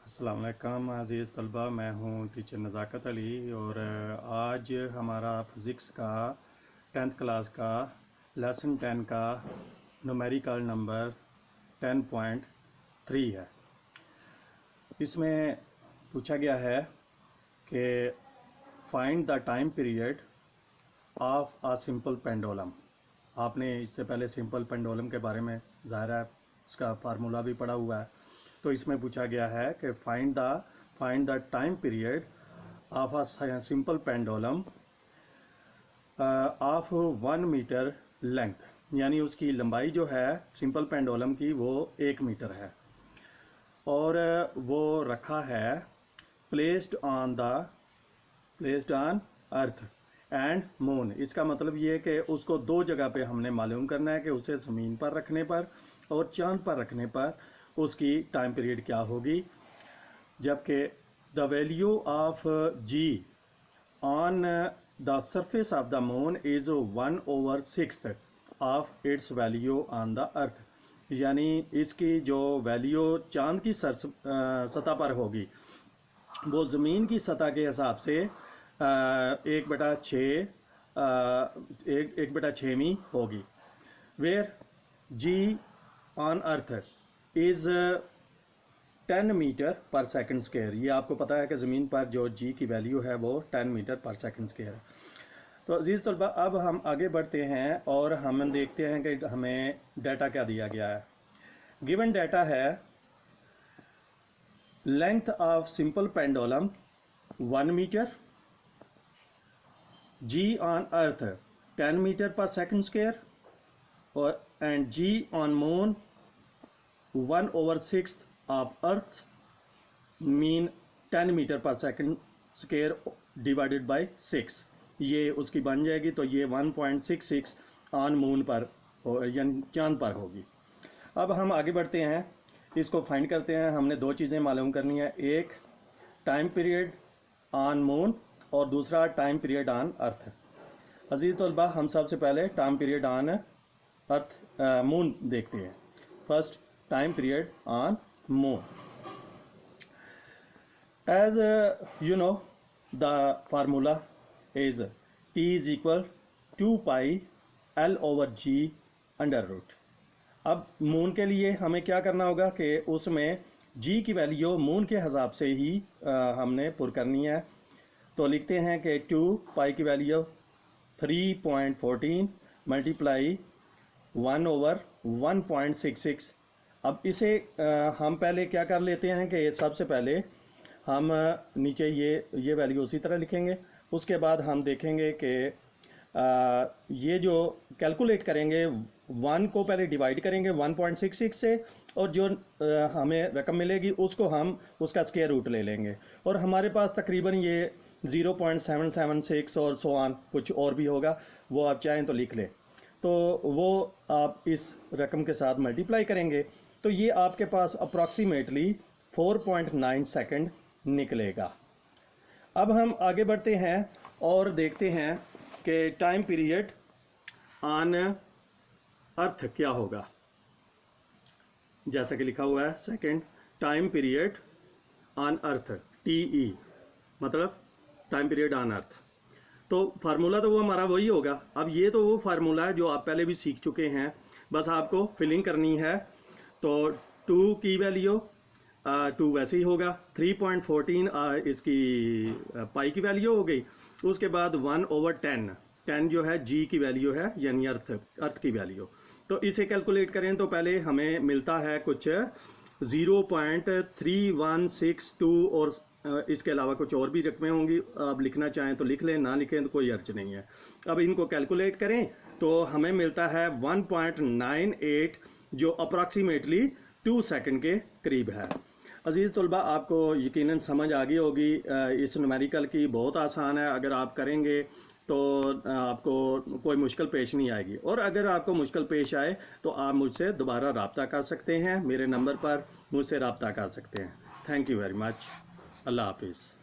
अस्सलाम वालेकुम अज़ीज़ तलबा, मैं हूँ टीचर नज़ाकत अली और आज हमारा फ़िज़िक्स का 10th क्लास का लेसन 10 का न्यूमेरिकल नंबर 10.3 है। इसमें पूछा गया है कि find the time period of a simple pendulum. आपने इससे पहले सिंपल पेंडुलम के बारे में ज़ाहिर है उसका फार्मूला भी पढ़ा हुआ है। तो इसमें पूछा गया है कि find the time period of a simple pendulum of 1 metre length, यानी उसकी लंबाई जो है सिंपल पेंडुलम की वो 1 मीटर है और वो रखा है placed on earth and moon. इसका मतलब ये है कि उसको दो जगह पे हमने मालूम करना है कि उसे ज़मीन पर रखने पर और चांद पर रखने पर उसकी टाइम पीरियड क्या होगी। जबकि the value of G on the surface of the moon is 1/6 of its value on the earth, यानी इसकी जो वैल्यू चांद की सतह पर होगी वो ज़मीन की सतह के हिसाब से 1/6 होगी। Where G on earth is 10 metre per second square. ये आपको पता है कि ज़मीन पर जो जी की वैल्यू है वो 10 मीटर पर सेकंड स्क्वायर है। तो अजीज़ तलबा, अब हम आगे बढ़ते हैं और हम देखते हैं कि हमें डाटा क्या दिया गया है। गिवन डाटा है length of simple pendulum 1 metre, G on earth 10 metre per second square और and G on moon 1/6 of earth mean 10 metre per second square divided by 6। ये उसकी बन जाएगी, तो ये 1.66 ऑन मून पर यानी चांद पर होगी। अब हम आगे बढ़ते हैं, इसको फाइंड करते हैं। हमने दो चीज़ें मालूम करनी है, एक टाइम पीरियड ऑन मून और दूसरा टाइम पीरियड ऑन अर्थ। अजीज़ तलबा, हम सबसे पहले time period on earth moon देखते हैं। First, time period on moon. As you know, the formula is T is equal 2 pi L over G under root. अब moon के लिए हमें क्या करना होगा कि उसमें G की वैल्यू मून के हिसाब से ही हमने पुर करनी है। तो लिखते हैं कि 2 पाई की वैल्यू 3.14 मल्टीप्लाई 1/1.66। अब इसे हम पहले क्या कर लेते हैं कि सबसे पहले हम नीचे ये वैल्यू उसी तरह लिखेंगे। उसके बाद हम देखेंगे कि ये जो कैलकुलेट करेंगे 1 को पहले डिवाइड करेंगे 1.66 से और जो हमें रकम मिलेगी उसको हम उसका स्क्वायर रूट ले लेंगे और हमारे पास तकरीबन ये 0.776 और सो ऑन कुछ और भी होगा, वो आप चाहें तो लिख लें। तो वो आप इस रकम के साथ मल्टीप्लाई करेंगे तो ये आपके पास अप्रॉक्सीमेटली 4.9 सेकंड निकलेगा। अब हम आगे बढ़ते हैं और देखते हैं कि टाइम पीरियड ऑन अर्थ क्या होगा। जैसा कि लिखा हुआ है, second time period on earth, TE मतलब टाइम पीरियड ऑन अर्थ। तो फार्मूला तो वो हमारा वही होगा। अब ये तो वो फार्मूला है जो आप पहले भी सीख चुके हैं, बस आपको फिलिंग करनी है। तो 2 की वैल्यू 2 वैसे ही होगा, 3.14 इसकी पाई की वैल्यू हो गई। उसके बाद 1/10, 10 जो है जी की वैल्यू है यानी अर्थ की वैल्यू। तो इसे कैलकुलेट करें तो पहले हमें मिलता है कुछ 0.3162 और इसके अलावा कुछ और भी रकमें होंगी। आप लिखना चाहें तो लिख लें, ना लिखें तो कोई अर्ज नहीं है। अब इनको कैलकुलेट करें तो हमें मिलता है 1.98 जो अप्रॉक्सीमेटली 2 सेकंड के करीब है। अजीज़ तलबा, आपको यकीनन समझ आ गई होगी। इस न्यूमेरिकल की बहुत आसान है, अगर आप करेंगे तो आपको कोई मुश्किल पेश नहीं आएगी। और अगर आपको मुश्किल पेश आए तो आप मुझसे दोबारा रब्ता कर सकते हैं, मेरे नंबर पर मुझसे रब्ता कर सकते हैं। Thank you very much. अल्लाह हाफिज़।